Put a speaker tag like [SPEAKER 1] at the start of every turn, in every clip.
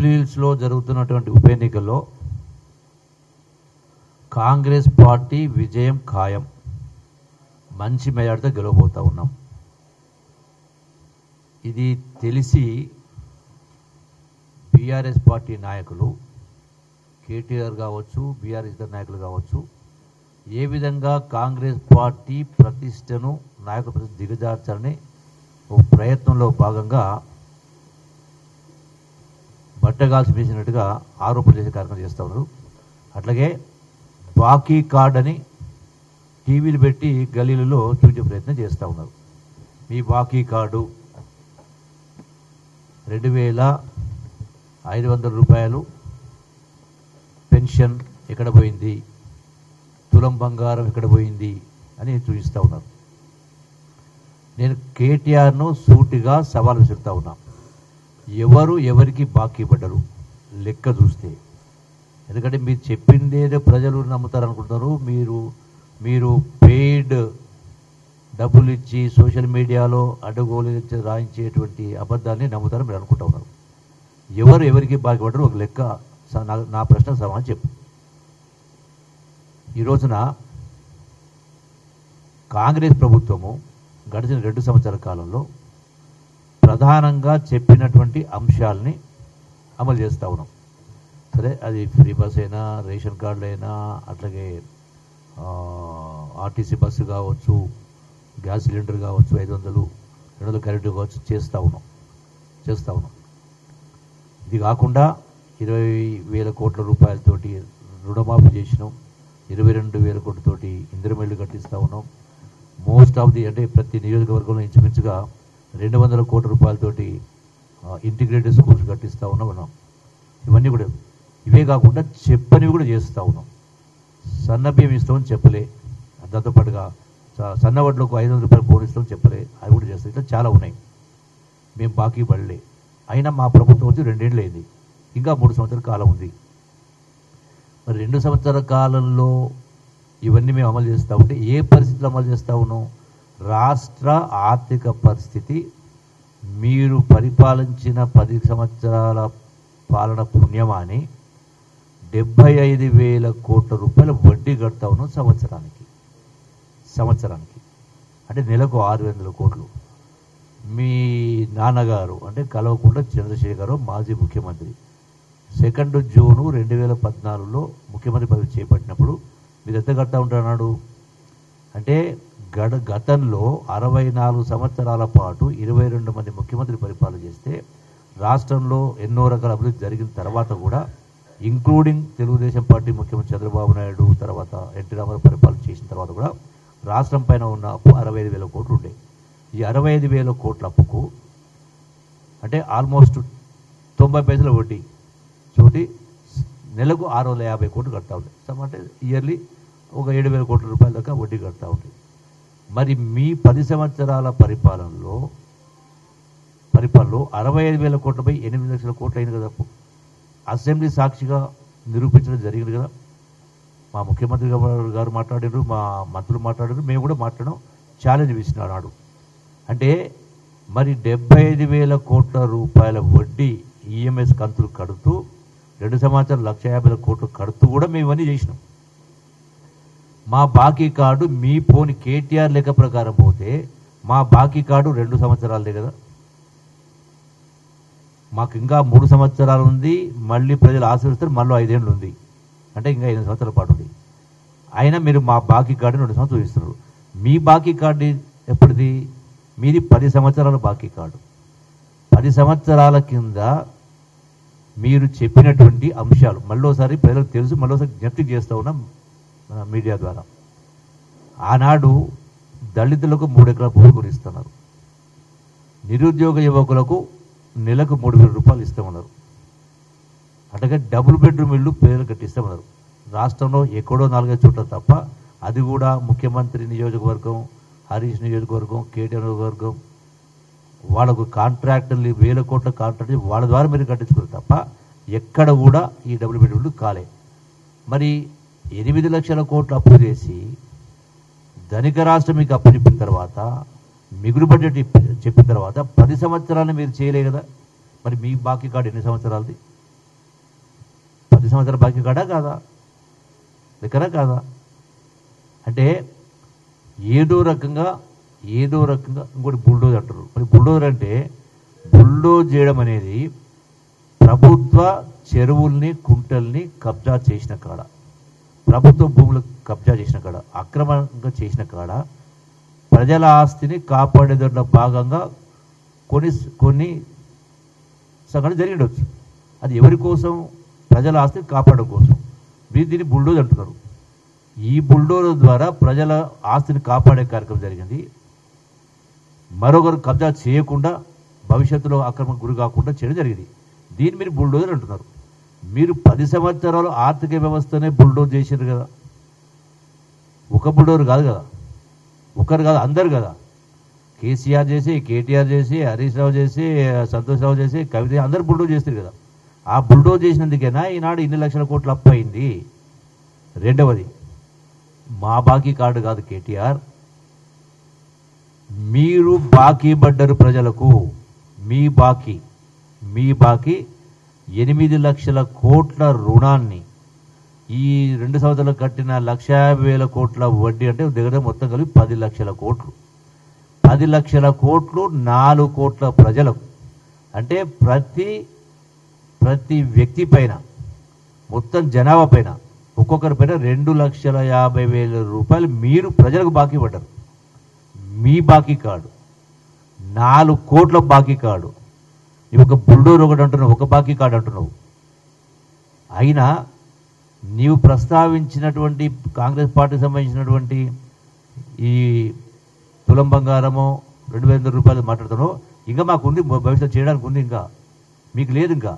[SPEAKER 1] జూబ్లీహిల్స్లో జరుగుతున్నటువంటి ఉప ఎన్నికల్లో కాంగ్రెస్ పార్టీ విజయం ఖాయం, మంచి మెజార్టీతో గెలవబోతా ఉన్నాం. ఇది తెలిసి బీఆర్ఎస్ పార్టీ నాయకులు, కేటీఆర్ కావచ్చు, బీఆర్ఎస్ ఇతర నాయకులు కావచ్చు, ఏ విధంగా కాంగ్రెస్ పార్టీ ప్రతిష్టను, నాయకుల ప్రతిష్ట దిగజార్చాలని ఒక ప్రయత్నంలో భాగంగా బట్టగాల్సి వేసినట్టుగా ఆరోపణ చేసే కార్యక్రమం చేస్తూ ఉన్నారు. అట్లాగే బాకీ కార్డ్ అని టీవీలు పెట్టి గల్లీలలో చూపించే ప్రయత్నం చేస్తూ ఉన్నారు. మీ బాకీ కార్డు 2500 రూపాయలు పెన్షన్ ఎక్కడ పోయింది, తులం బంగారం ఎక్కడ పోయింది అని చూపిస్తూ ఉన్నారు. నేను కేటీఆర్ను సూటిగా సవాల్ విసురుతా ఉన్నా. ఎవరు ఎవరికి బాకీ పడ్డరు లెక్క చూస్తే, ఎందుకంటే మీరు చెప్పిందేదో ప్రజలు నమ్ముతారనుకుంటున్నారు. మీరు పెయిడ్ డబ్బులు ఇచ్చి సోషల్ మీడియాలో అడ్డగోలు రాయించేటువంటి అబద్ధాన్ని నమ్ముతారని మీరు అనుకుంటా ఉన్నారు. ఎవరు ఎవరికి బాకీ పడ్డరు ఒక లెక్క నా ప్రశ్నకు సమాధానం చెప్పు. ఈ రోజున కాంగ్రెస్ ప్రభుత్వము గడిచిన 2 సంవత్సరాల కాలంలో ప్రధానంగా చెప్పినటువంటి అంశాలని అమలు చేస్తూ ఉన్నాం. సరే, అది ఫ్రీ బస్ అయినా, రేషన్ కార్డులు అయినా, అట్లాగే ఆర్టీసీ బస్సు కావచ్చు, గ్యాస్ సిలిండర్ కావచ్చు, 500 కరెంటు కావచ్చు, చేస్తూ ఉన్నాం. ఇది కాకుండా 20,000 కోట్ల రూపాయలతోటి రుణమాఫీ చేసినాం. 22,000 కోట్లతోటి ఇందిరమిల్లు కట్టిస్తూ ఉన్నాం. మోస్ట్ ఆఫ్ ది అంటే ప్రతి నియోజకవర్గంలో ఇంచుమించుగా 200 కోట్ల రూపాయలతోటి ఇంటిగ్రేటెడ్ స్కూల్స్ కట్టిస్తూ ఉన్నాం. ఇవన్నీ కూడా ఇవే కాకుండా చెప్పనివి కూడా చేస్తూ ఉన్నాం. సన్న బియ్యం ఇస్తామని చెప్పలే, దాంతోపాటుగా సన్నవడ్లకు 500 రూపాయలు ఫోన్ ఇస్తామని చెప్పలే, అవి కూడా చేస్తాం. ఇట్లా చాలా ఉన్నాయి. మేము బాకీ పడలే. అయినా మా ప్రభుత్వం వచ్చి 2 ఏళ్ళు అయింది, ఇంకా 3 సంవత్సరాల కాలం ఉంది. మరి 2 సంవత్సరాల కాలంలో ఇవన్నీ మేము అమలు చేస్తూ ఉంటే ఏ పరిస్థితులు అమలు చేస్తూ ఉన్నాం? రాష్ట్ర ఆర్థిక పరిస్థితి మీరు పరిపాలించిన 10 సంవత్సరాల పాలన పుణ్యమాని 75,000 కోట్ల రూపాయల వడ్డీ కడతా ఉన్నాం సంవత్సరానికి. అంటే నెలకు 600 కోట్లు. మీ నాన్నగారు అంటే కల్వకుంట్ల చంద్రశేఖర్ మాజీ ముఖ్యమంత్రి 2 జూన్ 2014లో ముఖ్యమంత్రి పదవి చేపట్టినప్పుడు మీరు ఎంత కడతా ఉంటున్నాడు అంటే గతంలో 64 సంవత్సరాల పాటు 22 మంది ముఖ్యమంత్రి పరిపాలన చేస్తే రాష్ట్రంలో ఎన్నో రకాల అభివృద్ధి జరిగిన తర్వాత కూడా, ఇంక్లూడింగ్ తెలుగుదేశం పార్టీ ముఖ్యమంత్రి చంద్రబాబు నాయుడు తర్వాత ఎన్టీ రామారావు పరిపాలన చేసిన తర్వాత కూడా రాష్ట్రం పైన ఉన్న అప్పు 65,000 కోట్లు ఉండే. ఈ 65,000 కోట్ల అప్పుకు అంటే ఆల్మోస్ట్ 90 పైసల వడ్డీ చోటి నెలకు 650 కోట్లు కడతా ఉంది. అంటే ఇయర్లీ ఒక 7,000 కోట్ల రూపాయల దాకా వడ్డీ కడతా ఉంది. మరి మీ 10 సంవత్సరాల పరిపాలనలో 65,000 కోట్లపై 8 లక్షల కోట్లు అయింది కదా అప్పు. అసెంబ్లీ సాక్షిగా నిరూపించడం జరిగింది కదా. మా ముఖ్యమంత్రి గారు మాట్లాడారు, మా మంత్రులు మాట్లాడారు, మేము కూడా మాట్లాడడం, ఛాలెంజ్ విసినాడు. అంటే మరి 75,000 కోట్ల రూపాయల వడ్డీ ఈఎంఎస్ కంతులు కడుతూ 2 సంవత్సరాలు 150,000 కోట్లు కడుతూ కూడా మేము ఇవన్నీ చేసినాం. మా బాకీ కార్డు మీ పోని కేటీఆర్ లెక్క ప్రకారం పోతే మా బాకీ కార్డు 2 సంవత్సరాలదే కదా. మాకు ఇంకా 3 సంవత్సరాలు ఉంది. మళ్ళీ ప్రజలు ఆశీర్వదిస్తారు, మళ్ళీ 5 ఏళ్ళు ఉంది. అంటే ఇంకా 8 సంవత్సరాల పాటు ఉంది. అయినా మీరు మా బాకీ కార్డు 2 సంవత్సరాలు ఇస్తున్నారు. మీ బాకీ కార్డు ఎప్పటిది? మీది 10 సంవత్సరాల బాకీ కార్డు. 10 సంవత్సరాల కింద మీరు చెప్పినటువంటి అంశాలు మళ్ళీసారి ప్రజలకు తెలుసు, మళ్ళీసారి జ్ఞప్తి చేస్తూ ఉన్నాం మీడియా ద్వారా. ఆనాడు దళితులకు 3 ఎకరాల భూమి కొనిస్తున్నారు. నిరుద్యోగ యువకులకు నెలకు 3,000 రూపాయలు ఇస్తామన్నారు. అట్లాగే డబుల్ బెడ్రూమ్ ఇళ్ళు పేర్లు కట్టిస్తామన్నారు. రాష్ట్రంలో ఎక్కడో 4-5 చోట్ల తప్ప, అది కూడా ముఖ్యమంత్రి నియోజకవర్గం, హరీష్ నియోజకవర్గం, కేటీఆర్ నియోజకవర్గం వాళ్ళకు కాంట్రాక్టర్లు 1,000 కోట్ల కాంట్రాక్ట్ వాళ్ళ ద్వారా మీరు కట్టించుకున్నారు తప్ప ఎక్కడ కూడా ఈ డబుల్ బెడ్రూమ్లు కాలే. మరి 8 లక్షల కోట్లు అప్పు చేసి ధనిక రాష్ట్రం మీకు అప్పు చెప్పిన తర్వాత, మిగులు బడ్జెట్ చెప్పిన తర్వాత 10 సంవత్సరాలు మీరు చేయలే కదా. మరి మీ బాకీ కార్డు ఎన్ని సంవత్సరాలది? 10 సంవత్సరాల బాకీ కాడా కాదా? దగ్గర కాదా? అంటే ఏదో రకంగా ఇంకోటి బుల్డోజ్ అంటారు. మరి బుల్డోజర్ అంటే బుల్డోజ్ చేయడం అనేది ప్రభుత్వ చెరువుల్ని కుంటల్ని కబ్జా చేసిన కాడ, ప్రభుత్వ భూములు కబ్జా చేసిన కాడ, అక్రమంగా చేసిన కాడ ప్రజల ఆస్తిని కాపాడేదాంట్లో భాగంగా కొన్ని సంఘటన జరిగి ఉండొచ్చు. అది ఎవరి కోసం? ప్రజల ఆస్తిని కాపాడడం కోసం. మీరు దీన్ని బుల్డోజ్ అంటున్నారు. ఈ బుల్డోజ్ ద్వారా ప్రజల ఆస్తిని కాపాడే కార్యక్రమం జరిగింది. మరొకరు కబ్జా చేయకుండా భవిష్యత్తులో అక్రమం గురి కాకుండా చేయడం జరిగింది. దీన్ని మీరు బుల్డోజర్ అంటున్నారు. మీరు 10 సంవత్సరాలు ఆర్థిక వ్యవస్థనే బుల్డోజ్ చేశారు కదా. ఒక బుల్డోజర్ కాదు కదా, ఒకరు కాదు, అందరు కదా. కేసీఆర్ చేసి, కేటీఆర్ చేసి, హరీష్ రావు చేసి, సంతోష్ రావు చేసి, కవిత అందరు బుల్డోజ్ చేస్తారు కదా. ఆ బుల్డోజ్ చేసినందుకైనా ఈనాడు ఇన్ని లక్షల కోట్ల అప్పు అయింది. రెండవది, మా బాకీ కార్డు కాదు కేటీఆర్, మీరు బాకీ పడ్డరు ప్రజలకు. మీ బాకీ 8 లక్షల కోట్ల రుణాన్ని ఈ 2 సంవత్సరాలు కట్టిన 1,50,000 కోట్ల వడ్డీ, అంటే దగ్గర మొత్తం కలిపి 10 లక్షల కోట్లు. 10 లక్షల కోట్లు 4 కోట్ల ప్రజలకు. అంటే ప్రతి వ్యక్తి పైన, మొత్తం జనాభా పైన, ఒక్కొక్కరి పైన 2,50,000 రూపాయలు మీరు ప్రజలకు బాకీ పడ్డారు. మీ బాకీ కార్డు 4 కోట్ల బాకీ కార్డు. నీవు ఒక బుల్డోర్ ఒకటి అంటున్నావు, ఒక బాకీ కార్డు అంటున్నావు. అయినా నీవు ప్రస్తావించినటువంటి కాంగ్రెస్ పార్టీకి సంబంధించినటువంటి ఈ తులం బంగారమో 2,200 రూపాయలు మాట్లాడుతున్నావు. ఇంకా మాకు ఉంది, భవిష్యత్తు చేయడానికి ఉంది, ఇంకా మీకు లేదు. ఇంకా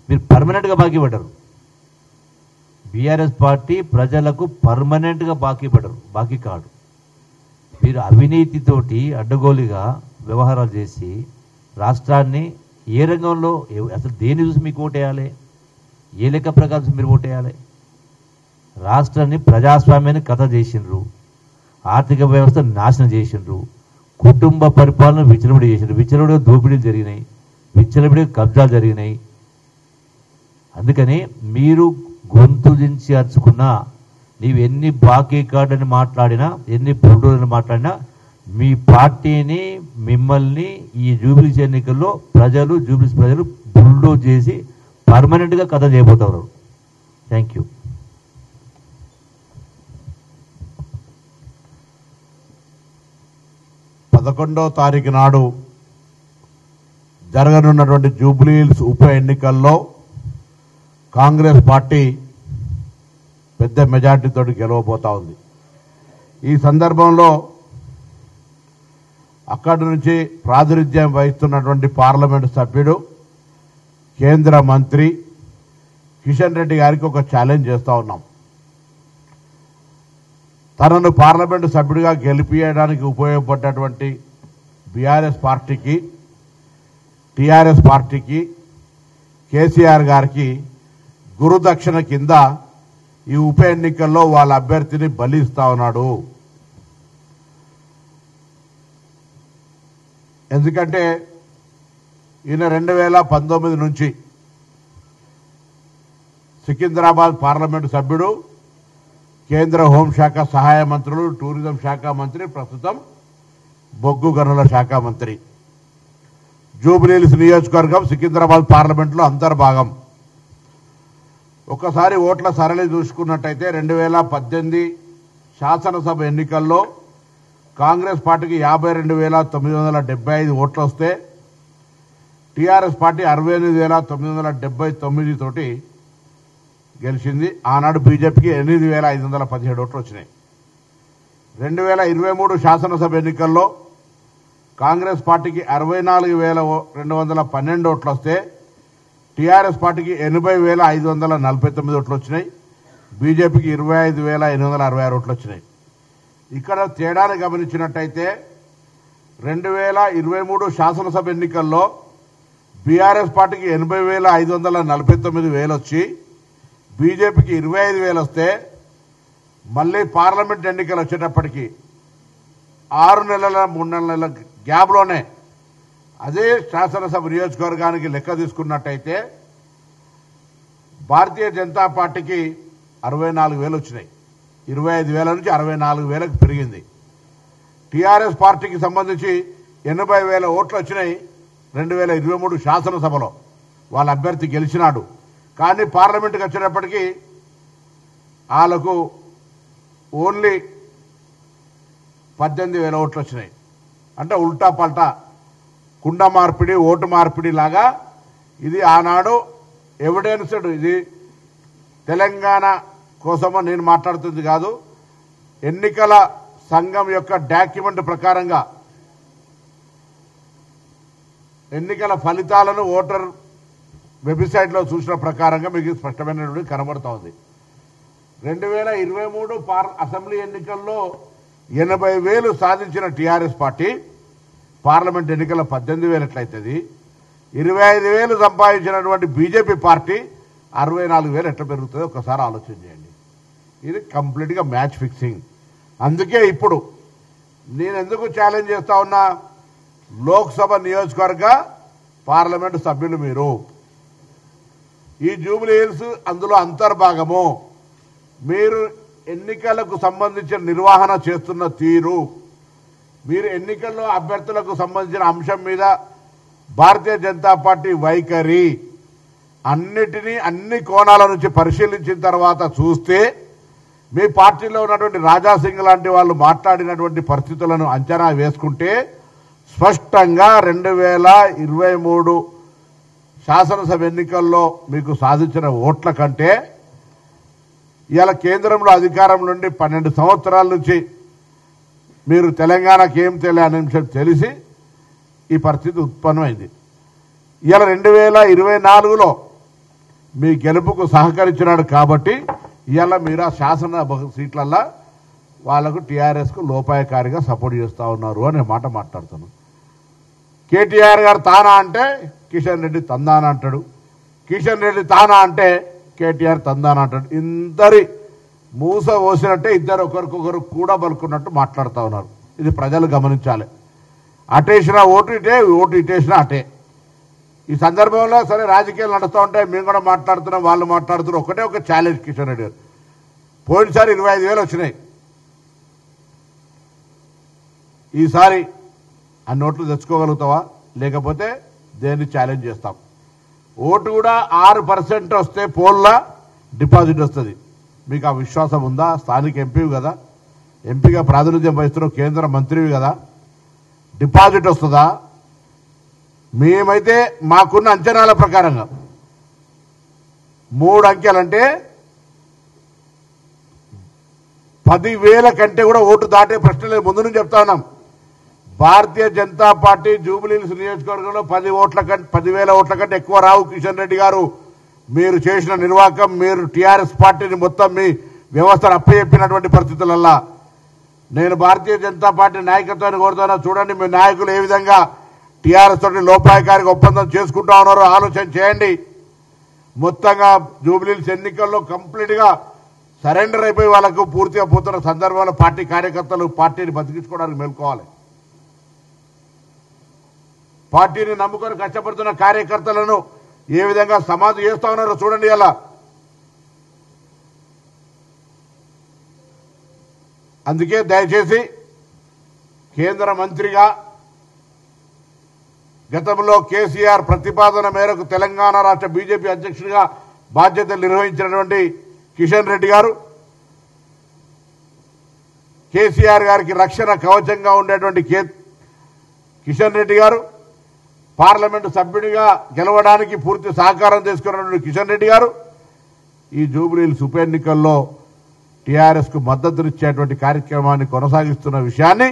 [SPEAKER 1] మీరు పర్మనెంట్గా బాకీ పడ్డారు. బీఆర్ఎస్ పార్టీ ప్రజలకు పర్మనెంట్గా బాకీ పడ్డారు, బాకీ కార్డు. మీరు అవినీతితోటి అడ్డగోలుగా వ్యవహారాలు చేసి రాష్ట్రాన్ని ఏ రంగంలో, అసలు దేని చూసి మీకు ఓటేయాలి? ఏ లెక్క ప్రకారం మీరు ఓటేయాలి? రాష్ట్రాన్ని ప్రజాస్వామ్యాన్ని కథ చేసిండ్రు, ఆర్థిక వ్యవస్థ నాశనం చేసిండ్రు, కుటుంబ పరిపాలన విచ్చలవిడి చేసిండ్రు, విచ్చలవిడిగా దోపిడీలు జరిగినాయి, విచ్చలవిడిగా కబ్జాలు జరిగినాయి. అందుకని మీరు గొంతు దించి అరుచుకున్నా, నీవు ఎన్ని బాకీ కార్డు అని మాట్లాడినా, ఎన్ని బుల్డోజర్ అని మాట్లాడినా, మీ పార్టీని, మిమ్మల్ని ఈ జూబ్లీస్ ఎన్నికల్లో జూబ్లీస్ ప్రజలు బుల్డోజ్ చేసి పర్మనెంట్గా కథ చేయబోతున్నారు. Thank you.
[SPEAKER 2] 11వ తారీఖు నాడు జరగనున్నటువంటి జూబ్లీహిల్స్ ఉప ఎన్నికల్లో కాంగ్రెస్ పార్టీ పెద్ద మెజార్టీతో గెలవబోతా ఉంది. ఈ సందర్భంలో అక్కడి నుంచి ప్రాతినిధ్యం వహిస్తున్నటువంటి పార్లమెంటు సభ్యుడు, కేంద్ర మంత్రి కిషన్ రెడ్డి గారికి ఒక ఛాలెంజ్ చేస్తూ ఉన్నాం. తనను పార్లమెంటు సభ్యుడిగా గెలిపించడానికి ఉపయోగపడ్డటువంటి బీఆర్ఎస్ పార్టీకి, టీఆర్ఎస్ పార్టీకి, కేసీఆర్ గారికి గురుదక్షిణ కింద ఈ ఉప ఎన్నికల్లో వాళ్ళ అభ్యర్థిని బలిస్తా ఉన్నాడు. ఎందుకంటే ఈయన 2019 నుంచి సికింద్రాబాద్ పార్లమెంటు సభ్యుడు, కేంద్ర హోంశాఖ సహాయ మంత్రులు, టూరిజం శాఖ మంత్రి, ప్రస్తుతం బొగ్గు గనుల శాఖ మంత్రి. జూబ్లీహిల్స్ నియోజకవర్గం సికింద్రాబాద్ పార్లమెంట్లో అంతర్భాగం. ఒకసారి ఓట్ల సరళి చూసుకున్నట్టయితే 2018 శాసనసభ ఎన్నికల్లో కాంగ్రెస్ పార్టీకి 52,975 ఓట్లు వస్తే టీఆర్ఎస్ పార్టీ 68,979 తోటి గెలిచింది. ఆనాడు బీజేపీకి 8,517 ఓట్లు వచ్చినాయి. 2023 శాసనసభ ఎన్నికల్లో కాంగ్రెస్ పార్టీకి 64,212 ఓట్లు వస్తే టీఆర్ఎస్ పార్టీకి 80,549 ఓట్లు వచ్చినాయి. బీజేపీకి 25,866 ఓట్లు వచ్చినాయి. ఇక్కడ తేడాను గమనించినట్టయితే 2023 శాసనసభ ఎన్నికల్లో బీఆర్ఎస్ పార్టీకి 80,549 వచ్చి బీజేపీకి 25,000 వస్తే మళ్ళీ పార్లమెంట్ ఎన్నికలు వచ్చేటప్పటికి 6 నెలల 3 నెలల గ్యాప్లోనే అదే శాసనసభ నియోజకవర్గానికి లెక్క తీసుకున్నట్టయితే భారతీయ జనతా పార్టీకి 64,000 వచ్చినాయి. 25,000 నుంచి 64,000కు పెరిగింది. టీఆర్ఎస్ పార్టీకి సంబంధించి 80,000 ఓట్లు వచ్చినాయి 2023 శాసనసభలో. వాళ్ళ అభ్యర్థి గెలిచినాడు. కానీ పార్లమెంటుకి వచ్చేటప్పటికీ వాళ్ళకు ఓన్లీ 18,000 ఓట్లు వచ్చినాయి. అంటే ఉల్టా పల్టా కుండ మార్పిడి, ఓటు మార్పిడి లాగా ఇది ఆనాడు ఎవిడెన్స్డ్. ఇది తెలంగాణ కోసమో నేను మాట్లాడుతుంది కాదు, ఎన్నికల సంఘం యొక్క డాక్యుమెంట్ ప్రకారంగా ఎన్నికల ఫలితాలను ఓటర్ వెబ్సైట్లో చూసిన ప్రకారంగా మీకు స్పష్టమైనటువంటి కనబడుతూ ఉంది. 2023 అసెంబ్లీ ఎన్నికల్లో 80,000 సాధించిన టీఆర్ఎస్ పార్టీ పార్లమెంట్ ఎన్నికల్లో 18,000 ఎట్లయితుంది? 25,000 సంపాదించినటువంటి బీజేపీ పార్టీ 64,000 ఎట్లా పెరుగుతుందో ఒకసారి ఆలోచన చేయండి. ఇది కంప్లీట్గా మ్యాచ్ ఫిక్సింగ్. అందుకే ఇప్పుడు నేను ఎందుకు ఛాలెంజ్ చేస్తా ఉన్నా, లోక్సభ నియోజకవర్గ పార్లమెంటు సభ్యులు మీరు, ఈ జూబ్లీ హిల్స్ అందులో అంతర్భాగము. మీరు ఎన్నికలకు సంబంధించిన నిర్వహణ చేస్తున్న తీరు, మీరు ఎన్నికల్లో అభ్యర్థులకు సంబంధించిన అంశం మీద భారతీయ జనతా పార్టీ వైఖరి అన్నిటినీ అన్ని కోణాల నుంచి పరిశీలించిన తర్వాత చూస్తే మీ పార్టీలో ఉన్నటువంటి రాజాసింగ్ లాంటి వాళ్ళు మాట్లాడినటువంటి పరిస్థితులను అంచనా వేసుకుంటే స్పష్టంగా 2023 శాసనసభ ఎన్నికల్లో మీకు సాధించిన ఓట్ల కంటే ఇవాళ కేంద్రంలో అధికారం నుండి 12 సంవత్సరాల నుంచి మీరు తెలంగాణకి ఏం తెలియని అంశం తెలిసి ఈ పరిస్థితి ఉత్పన్నమైంది. ఇవాళ 2024లో మీ గెలుపుకు సహకరించినాడు కాబట్టి ఇవాళ మీరు ఆ శాసన సీట్లల్లో వాళ్లకు టీఆర్ఎస్కు లోపాయకారిగా సపోర్ట్ చేస్తూ ఉన్నారు అనే మాట మాట్లాడుతున్నాను. కేటీఆర్ గారు తానా అంటే కిషన్ రెడ్డి తందానా అంటాడు, కిషన్ రెడ్డి తానా అంటే కేటీఆర్ తందానా అంటాడు. ఇద్దరి మూస పోసినట్టే ఇద్దరు ఒకరికొకరు కూడా బలుకున్నట్టు మాట్లాడుతూ ఉన్నారు. ఇది ప్రజలు గమనించాలి. అటేసిన ఓటు ఇటే, ఓటు ఇటేసిన అటే. ఈ సందర్భంలో సరే రాజకీయాలు నడుస్తూ ఉంటాయి, మేము కూడా మాట్లాడుతున్నాం, వాళ్ళు మాట్లాడుతున్నారు. ఒకటే ఒక ఛాలెంజ్ కిషన్ రెడ్డి గారు, పోయినసారి 25,000 వచ్చినాయి, ఈసారి ఆ నోట్లు తెచ్చుకోగలుగుతావా? లేకపోతే దేన్ని ఛాలెంజ్ చేస్తాం. ఓటు కూడా 6% వస్తే పోల్లా డిపాజిట్ వస్తుంది. మీకు ఆ విశ్వాసం ఉందా? స్థానిక ఎంపీవి కదా, ఎంపీగా ప్రాతినిధ్యం వహిస్తున్నావు, కేంద్ర మంత్రివి కదా, డిపాజిట్ వస్తుందా? మేమైతే మాకున్న అంచనాల ప్రకారంగా 3 అంకెలంటే 10,000 కంటే కూడా ఓటు దాటే ప్రశ్న లేదు. ముందు నుంచి చెప్తా ఉన్నాం. Bharatiya Janata party Jubilee hills నియోజకవర్గంలో 10,000 ఓట్ల కంటే ఎక్కువ రావు. కిషన్ రెడ్డి గారు, మీరు చేసిన నిర్వాహకం, మీరు టీఆర్ఎస్ పార్టీని మొత్తం మీ వ్యవస్థను అప్పచెప్పినటువంటి పరిస్థితులల్లా నేను భారతీయ జనతా పార్టీ నాయకత్వాన్ని కోరుతున్నా. చూడండి, మీ నాయకులు ఏ విధంగా టీఆర్ఎస్ తోటి లోపాయకారిక ఒప్పందం చేసుకుంటా ఉన్నారో ఆలోచన చేయండి. మొత్తంగా జూబ్లీ హిల్స్ ఎన్నికల్లో కంప్లీట్గా సరెండర్ అయిపోయి వాళ్ళకు పూర్తిగా పోతున్న సందర్భంలో పార్టీ కార్యకర్తలు పార్టీని బతికించుకోవడానికి మేల్కోవాలి. పార్టీని నమ్ముకొని కష్టపడుతున్న కార్యకర్తలను ఏ విధంగా సమాధి చేస్తా ఉన్నారో చూడండి. అలా అందుకే దయచేసి కేంద్ర మంత్రిగా గతంలో కేసీఆర్ ప్రతిపాదన మేరకు తెలంగాణ రాష్ట్ర బీజేపీ అధ్యక్షుడిగా బాధ్యతలు నిర్వహించినటువంటి కిషన్ రెడ్డి గారు, కేసీఆర్ గారికి రక్షణ కవచంగా ఉండేటువంటి కిషన్ రెడ్డి గారు, పార్లమెంటు సభ్యుడిగా గెలవడానికి పూర్తి సహకారం తీసుకున్నటువంటి కిషన్ రెడ్డి గారు ఈ జూబ్లీ హిల్స్ ఉప ఎన్నికల్లో టీఆర్ఎస్కు మద్దతునిచ్చేటువంటి కార్యక్రమాన్ని కొనసాగిస్తున్న విషయాన్ని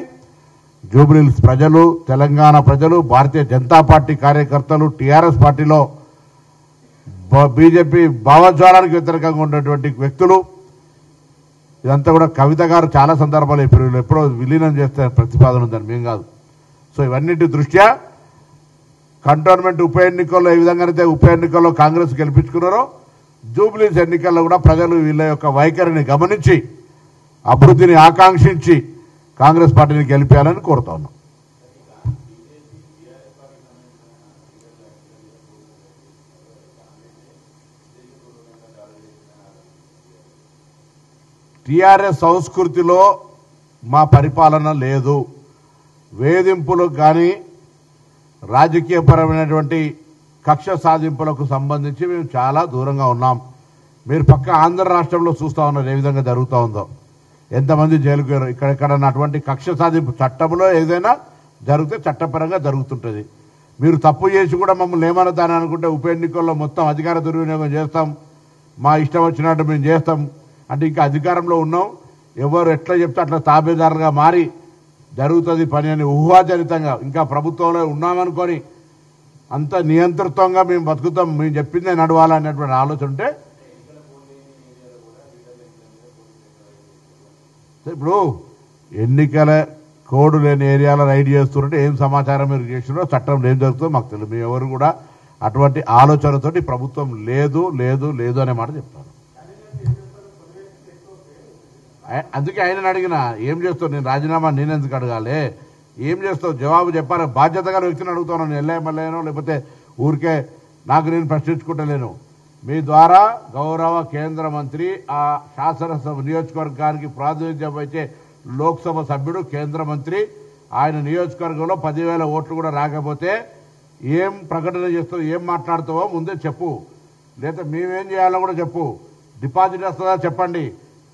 [SPEAKER 2] జూబ్లీ హిల్స్ ప్రజలు, తెలంగాణ ప్రజలు, భారతీయ జనతా పార్టీ కార్యకర్తలు, టీఆర్ఎస్ పార్టీలో బీజేపీ భావజాలానికి వ్యతిరేకంగా ఉన్నటువంటి వ్యక్తులు, ఇదంతా కూడా కవిత గారు చాలా సందర్భాలు ఎప్పుడో విలీనం చేస్తే ప్రతిపాదన ఉందని మేము కాదు. సో ఇవన్నిటి దృష్ట్యా కంటోన్మెంట్ ఉప ఎన్నికల్లో ఏ విధంగానైతే ఉప ఎన్నికల్లో కాంగ్రెస్ గెలిపించుకున్నారో జూబ్లీ హిల్స్ ఎన్నికల్లో కూడా ప్రజలు వీళ్ళ యొక్క వైఖరిని గమనించి అభివృద్ధిని ఆకాంక్షించి కాంగ్రెస్ పార్టీని గెలిపేయాలని కోరుతా ఉన్నాం. టీఆర్ఎస్ సంస్కృతిలో మా పరిపాలన లేదు. వేధింపులకు కానీ రాజకీయపరమైనటువంటి కక్ష సాధింపులకు సంబంధించి మేము చాలా దూరంగా ఉన్నాం. మీరు పక్క ఆంధ్ర రాష్ట్రంలో చూస్తూ ఉన్నారు ఏ విధంగా జరుగుతూ ఉందో, ఎంతమంది జైలుకు ఇక్కడెక్కడ అటువంటి కక్ష సాధింపు చట్టంలో ఏదైనా జరిగితే చట్టపరంగా జరుగుతుంటుంది. మీరు తప్పు చేసి కూడా మమ్మల్ని ఏమన్నదాని అనుకుంటే ఉప ఎన్నికల్లో మొత్తం అధికార దుర్వినియోగం చేస్తాం, మా ఇష్టం వచ్చినట్టు మేము చేస్తాం అంటే ఇంకా అధికారంలో ఉన్నాం, ఎవరు ఎట్లా చెప్తే అట్లా తాబేదారుగా మారి జరుగుతుంది పని అని ఊహాజనితంగా ఇంకా ప్రభుత్వంలో ఉన్నామనుకొని అంత నియంతృత్వంగా మేము బతుకుతాం, మేము చెప్పిందే నడవాలనేటువంటి ఆలోచన ఉంటే ఇప్పుడు ఎన్నికల కోడ్ లేని ఏరియాలో రైడ్ చేస్తుంటే ఏం సమాచారం మీరు చేసినారో చట్టం ఏం జరుగుతుందో మాకు తెలియదు. మేము ఎవరు కూడా అటువంటి ఆలోచనతోటి ప్రభుత్వం లేదు లేదు లేదు అనే మాట చెప్తాను. అందుకే ఆయన అడిగిన ఏం చేస్తావు, నేను రాజీనామా నేనెందుకు అడగాలి, ఏం చేస్తావు జవాబు చెప్పాలి. బాధ్యత గల వ్యక్తిని అడుగుతాను, నేను ఎల్ఐఎంఎల్ఏనో లేకపోతే ఊరికే నాకు నేను ప్రశ్నించుకుంటలేను. మీ ద్వారా గౌరవ కేంద్ర మంత్రి ఆ శాసనసభ నియోజకవర్గానికి ప్రాతినిధ్యం వహించే లోక్సభ సభ్యుడు కేంద్ర మంత్రి, ఆయన నియోజకవర్గంలో 10,000 ఓట్లు కూడా రాకపోతే ఏం ప్రకటన చేస్తావు, ఏం మాట్లాడుతావో ముందే చెప్పు, లేదా మేమేం చేయాలో కూడా చెప్పు. డిపాజిట్ వస్తుందా చెప్పండి,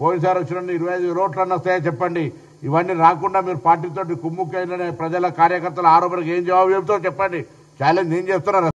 [SPEAKER 2] పోయినసారి వచ్చిన 25,000 ఓట్లు అన్న వస్తాయా చెప్పండి. ఇవన్నీ రాకుండా మీరు పార్టీతో కుమ్ముకైన ప్రజల కార్యకర్తల ఆరోపణకు ఏం జవాబు చెప్తారో చెప్పండి. ఛాలెంజ్ నేను చేస్తున్నా.